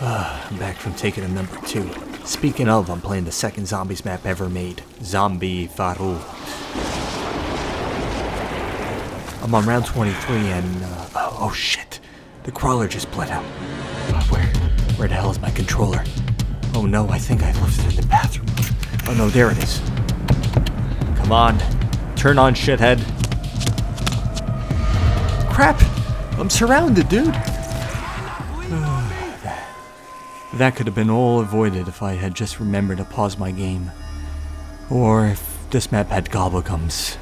I'm back from taking a number 2. Speaking of, I'm playing the second zombies map ever made, Zombie Verrückt. I'm on round 23 and, oh shit, the crawler just bled out. Where the hell is my controller? Oh no, I think I left it in the bathroom. Oh no, there it is. Come on, turn on, shithead. Crap, I'm surrounded, dude. That could have been all avoided if I had just remembered to pause my game. Or if this map had gobblegums.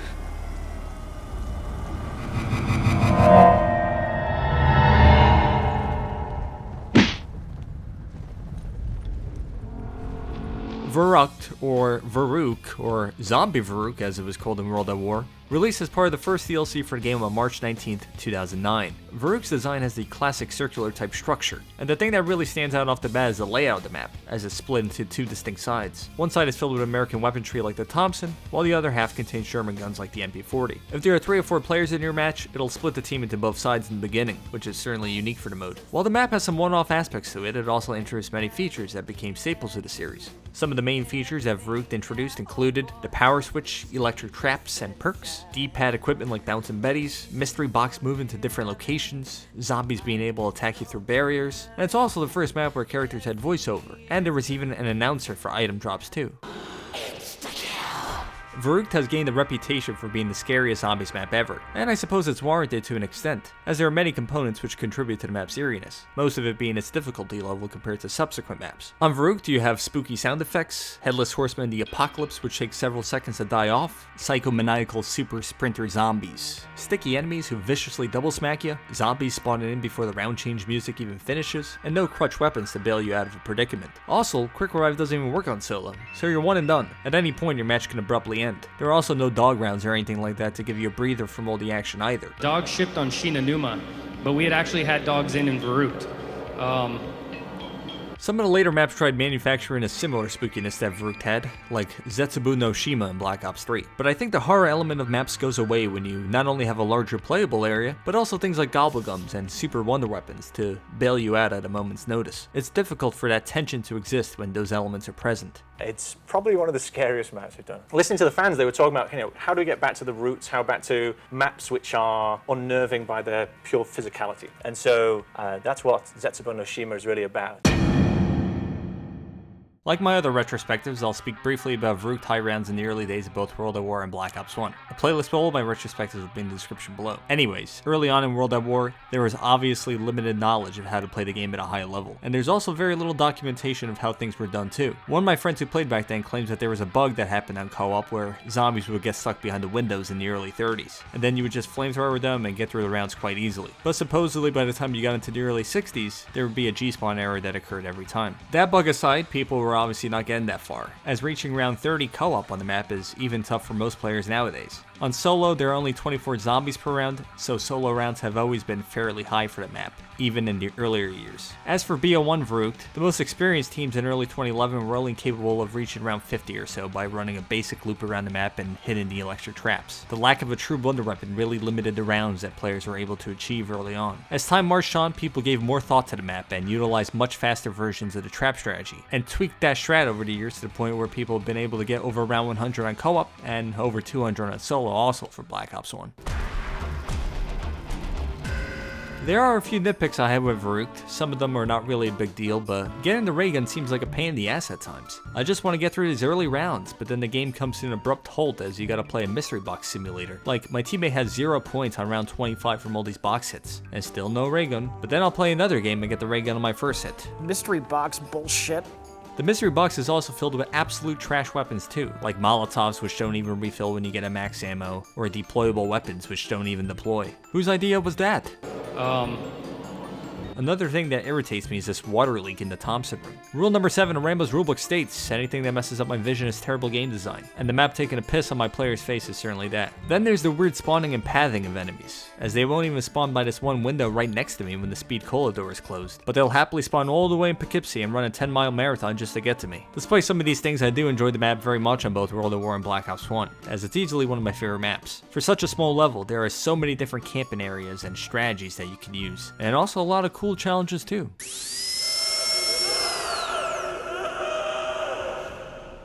Verrückt, or Verrückt, or Zombie Verrückt as it was called in World at War, released as part of the first DLC for the game on March 19th, 2009. Verrückt's design has the classic circular type structure, and the thing that really stands out off the bat is the layout of the map, as it's split into 2 distinct sides. One side is filled with American weaponry like the Thompson, while the other half contains German guns like the MP40. If there are 3 or 4 players in your match, it'll split the team into both sides in the beginning, which is certainly unique for the mode. While the map has some one-off aspects to it, it also introduced many features that became staples of the series. Some of the main features that Verrückt introduced included the power switch, electric traps and perks, D-pad equipment like bouncing betties, mystery box moving to different locations, zombies being able to attack you through barriers, and it's also the first map where characters had voiceover, and there was even an announcer for item drops too. Verrückt has gained a reputation for being the scariest zombies map ever, and I suppose it's warranted to an extent, as there are many components which contribute to the map's eeriness, most of it being its difficulty level compared to subsequent maps. On Verrückt you have spooky sound effects, Headless Horseman the Apocalypse which takes several seconds to die off, psychomaniacal super sprinter zombies, sticky enemies who viciously double smack you, zombies spawning in before the round change music even finishes, and no crutch weapons to bail you out of a predicament. Also, quick revive doesn't even work on solo, so you're one and done. At any point your match can abruptly end. There are also no dog rounds or anything like that to give you a breather from all the action either. Dogs shipped on Shinanuma, but we had actually had dogs in Verrückt. Some of the later maps tried manufacturing a similar spookiness that Verrückt had, like Zetsubu no Shima in Black Ops 3. But I think the horror element of maps goes away when you not only have a larger playable area, but also things like gobblegums and super wonder weapons to bail you out at a moment's notice. It's difficult for that tension to exist when those elements are present. It's probably one of the scariest maps we've done. Listening to the fans, they were talking about, how do we get back to the roots, how back to maps which are unnerving by their pure physicality. And so that's what Zetsubu no Shima is really about. Like my other retrospectives, I'll speak briefly about Verrückt high rounds in the early days of both World at War and Black Ops 1. A playlist for all of my retrospectives will be in the description below. Anyways, early on in World at War, there was obviously limited knowledge of how to play the game at a high level, and there's also very little documentation of how things were done too. One of my friends who played back then claims that there was a bug that happened on co-op where zombies would get stuck behind the windows in the early 30s, and then you would just flamethrower them and get through the rounds quite easily. But supposedly by the time you got into the early 60s, there would be a G-spawn error that occurred every time. That bug aside, people were obviously not getting that far, as reaching round 30 co-op on the map is even tough for most players nowadays. On solo, there are only 24 zombies per round, so solo rounds have always been fairly high for the map, even in the earlier years. As for BO1 Verrückt, the most experienced teams in early 2011 were only capable of reaching round 50 or so by running a basic loop around the map and hitting the electric traps. The lack of a true wonder weapon really limited the rounds that players were able to achieve early on. As time marched on, people gave more thought to the map and utilized much faster versions of the trap strategy, and tweaked that strat over the years to the point where people have been able to get over round 100 on co-op and over 200 on solo also for Black Ops 1. There are a few nitpicks I have with Verrückt. Some of them are not really a big deal, but getting the ray gun seems like a pain in the ass at times. I just want to get through these early rounds, but then the game comes to an abrupt halt as you gotta play a mystery box simulator. Like, my teammate has 0 points on round 25 from all these box hits, and still no ray gun, but then I'll play another game and get the ray gun on my first hit. Mystery box bullshit. The mystery box is also filled with absolute trash weapons too, like Molotovs which don't even refill when you get a max ammo, or deployable weapons which don't even deploy. Whose idea was that? Another thing that irritates me is this water leak in the Thompson room. Rule number 7 of Rambo's rulebook states, anything that messes up my vision is terrible game design, and the map taking a piss on my player's face is certainly that. Then there's the weird spawning and pathing of enemies, as they won't even spawn by this one window right next to me when the speed cola door is closed, but they'll happily spawn all the way in Poughkeepsie and run a 10-mile marathon just to get to me. Despite some of these things, I do enjoy the map very much on both World at War and Black Ops 1, as it's easily one of my favorite maps. For such a small level, there are so many different camping areas and strategies that you can use, and also a lot of cool challenges too.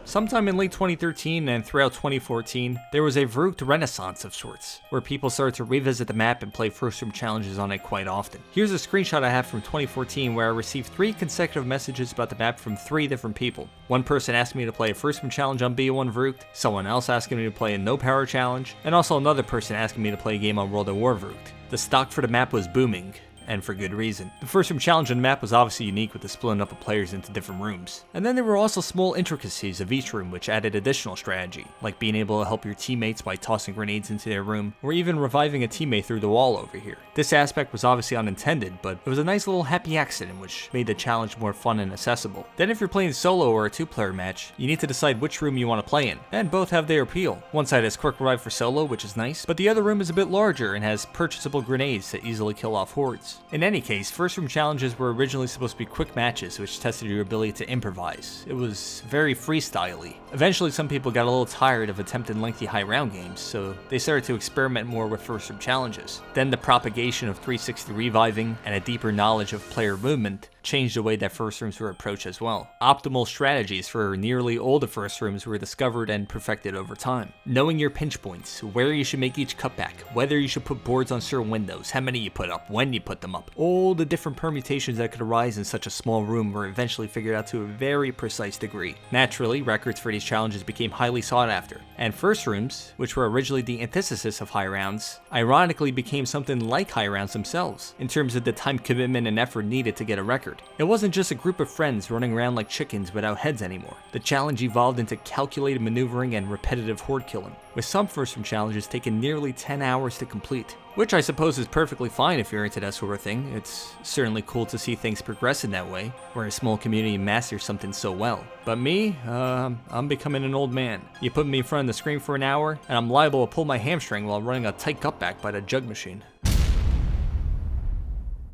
Sometime in late 2013 and throughout 2014, there was a Verrückt renaissance of sorts, where people started to revisit the map and play first room challenges on it quite often. Here's a screenshot I have from 2014 where I received 3 consecutive messages about the map from 3 different people. One person asked me to play a first room challenge on BO1 Verrückt, someone else asking me to play a no power challenge, and also another person asking me to play a game on World at War Verrückt. The stock for the map was booming, and for good reason. The first room challenge on the map was obviously unique with the splitting up of players into different rooms. And then there were also small intricacies of each room which added additional strategy, like being able to help your teammates by tossing grenades into their room, or even reviving a teammate through the wall over here. This aspect was obviously unintended, but it was a nice little happy accident which made the challenge more fun and accessible. Then if you're playing solo or a 2-player match, you need to decide which room you want to play in, and both have their appeal. One side has quick revive for solo, which is nice, but the other room is a bit larger and has purchasable grenades to easily kill off hordes. In any case, first room challenges were originally supposed to be quick matches which tested your ability to improvise. It was very freestyle-y. Eventually some people got a little tired of attempting lengthy high round games, so they started to experiment more with first room challenges. Then the propagation of 360 reviving and a deeper knowledge of player movement changed the way that first rooms were approached as well. Optimal strategies for nearly all the first rooms were discovered and perfected over time. Knowing your pinch points, where you should make each cutback, whether you should put boards on certain windows, how many you put up, when you put them up, all the different permutations that could arise in such a small room were eventually figured out to a very precise degree. Naturally, records for these challenges became highly sought after, and first rooms, which were originally the antithesis of high rounds, ironically became something like high rounds themselves, in terms of the time commitment and effort needed to get a record. It wasn't just a group of friends running around like chickens without heads anymore. The challenge evolved into calculated maneuvering and repetitive horde killing, with some first room challenges taking nearly 10 hours to complete. Which I suppose is perfectly fine if you're into that sort of thing. It's certainly cool to see things progress in that way, where a small community masters something so well. But me, I'm becoming an old man. You put me in front of the screen for an hour, and I'm liable to pull my hamstring while running a tight cutback by the jug machine.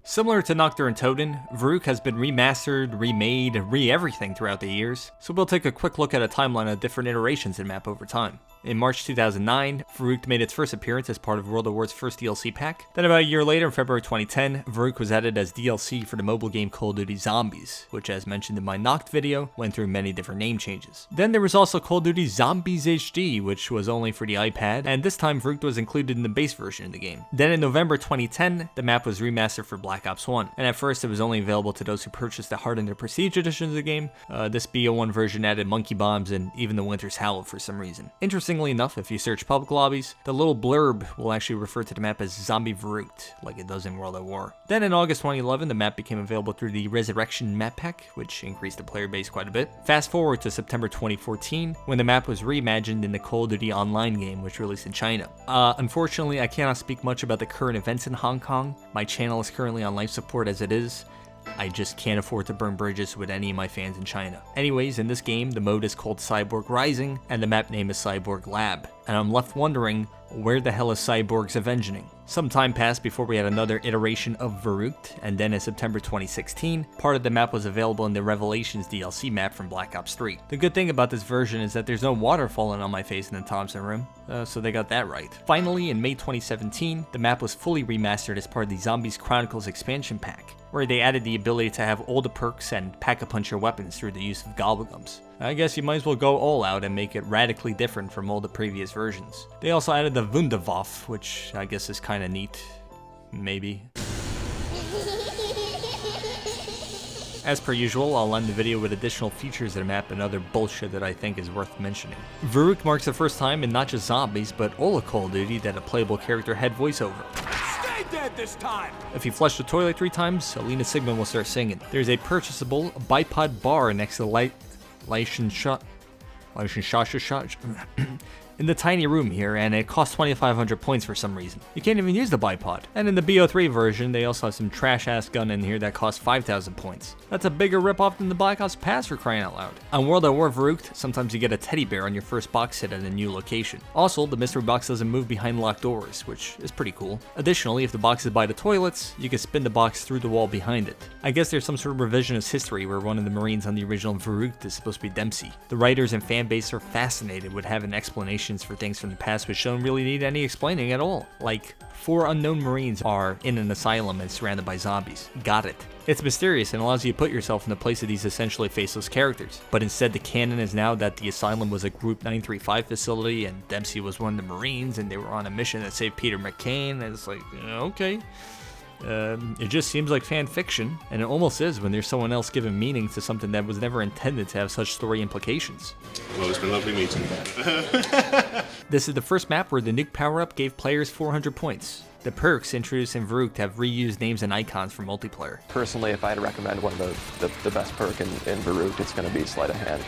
Similar to Nocturne and Toten, Verrückt has been remastered, remade, re-everything throughout the years, so we'll take a quick look at a timeline of different iterations in map over time. In March 2009, Verrückt made its first appearance as part of World at War's first DLC pack. Then about a year later, in February 2010, Verrückt was added as DLC for the mobile game Call of Duty Zombies, which as mentioned in my Noct video, went through many different name changes. Then there was also Call of Duty Zombies HD, which was only for the iPad, and this time Verrückt was included in the base version of the game. Then in November 2010, the map was remastered for Black Ops 1, and at first it was only available to those who purchased the Hardened or Prestige editions of the game. This BO1 version added monkey bombs and even the Winter's Howl for some reason. Interestingly enough, if you search public lobbies, the little blurb will actually refer to the map as Zombie Verrückt, like it does in World at War. Then in August 2011, the map became available through the Resurrection map pack, which increased the player base quite a bit. Fast forward to September 2014, when the map was reimagined in the Call of Duty Online game, which released in China. Unfortunately, I cannot speak much about the current events in Hong Kong. My channel is currently on life support as it is. I just can't afford to burn bridges with any of my fans in China. Anyways, in this game, the mode is called Cyborg Rising, and the map name is Cyborg Lab. And I'm left wondering, where the hell is Cyborg's Avenging? Some time passed before we had another iteration of Verrückt, and then in September 2016, part of the map was available in the Revelations DLC map from Black Ops 3. The good thing about this version is that there's no water falling on my face in the Thompson room, so they got that right. Finally, in May 2017, the map was fully remastered as part of the Zombies Chronicles expansion pack, where they added the ability to have all the perks and pack-a-punch your weapons through the use of gobblegums. I guess you might as well go all out and make it radically different from all the previous versions. They also added the Wunderwaffe, which I guess is kinda neat. Maybe. As per usual, I'll end the video with additional features of the map and other bullshit that I think is worth mentioning. Verrückt marks the first time in not just zombies, but all of Call of Duty that a playable character had voiceover. Dead this time. If you flush the toilet 3 times, Alina Sigmund will start singing. There's a purchasable bipod bar next to the in the tiny room here, and it costs 2,500 points for some reason. You can't even use the bipod. And in the BO3 version, they also have some trash-ass gun in here that costs 5,000 points. That's a bigger ripoff than the Black Ops Pass for crying out loud. On World at War Verrückt, sometimes you get a teddy bear on your first box hit at a new location. Also, the mystery box doesn't move behind locked doors, which is pretty cool. Additionally, if the box is by the toilets, you can spin the box through the wall behind it. I guess there's some sort of revisionist history where one of the Marines on the original Verrückt is supposed to be Dempsey. The writers and fan base are fascinated with having an explanation explanations for things from the past which don't really need any explaining at all. Like, 4 unknown Marines are in an asylum and surrounded by zombies. Got it. It's mysterious and allows you to put yourself in the place of these essentially faceless characters. But instead the canon is now that the asylum was a Group 935 facility and Dempsey was one of the Marines and they were on a mission that saved Peter McCain, and it's like, okay. It just seems like fan fiction, and it almost is when there's someone else giving meaning to something that was never intended to have such story implications. Well, it's been lovely meeting you. This is the first map where the nuke power-up gave players 400 points. The perks introduced in Verrückt have reused names and icons for multiplayer. Personally, if I had to recommend one of the best perk in Verrückt, it's going to be sleight of hand.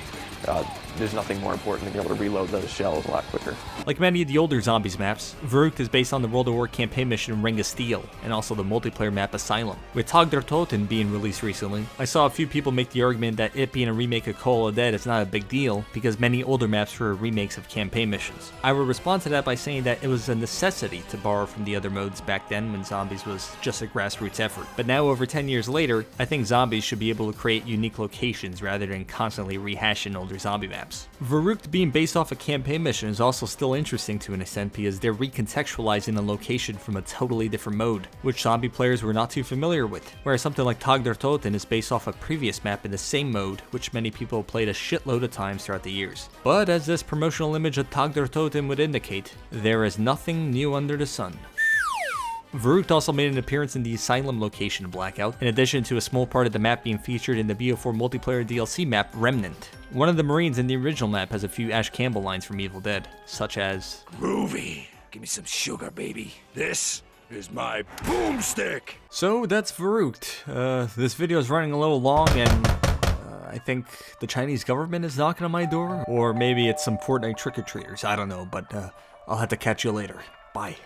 There's nothing more important than being able to reload those shells a lot quicker. Like many of the older Zombies maps, Verrückt is based on the World War campaign mission Ring of Steel, and also the multiplayer map Asylum. With Tag der Toten being released recently, I saw a few people make the argument that it being a remake of Call of Dead is not a big deal, because many older maps were remakes of campaign missions. I would respond to that by saying that it was a necessity to borrow from the other modes back then when Zombies was just a grassroots effort. But now, over 10 years later, I think Zombies should be able to create unique locations rather than constantly rehashing older zombie maps. Verrückt being based off a campaign mission is also still interesting to an extent because they're recontextualizing a location from a totally different mode, which zombie players were not too familiar with, whereas something like Tag der Toten is based off a previous map in the same mode, which many people played a shitload of times throughout the years. But as this promotional image of Tag der Toten would indicate, there is nothing new under the sun. Verrückt also made an appearance in the Asylum location in Blackout, in addition to a small part of the map being featured in the BO4 multiplayer DLC map Remnant. One of the Marines in the original map has a few Ash Campbell lines from Evil Dead, such as, "Groovy, give me some sugar, baby. This is my boomstick." So that's Verrückt. This video is running a little long and I think the Chinese government is knocking on my door, or maybe it's some Fortnite trick-or-treaters, I don't know, but I'll have to catch you later. Bye.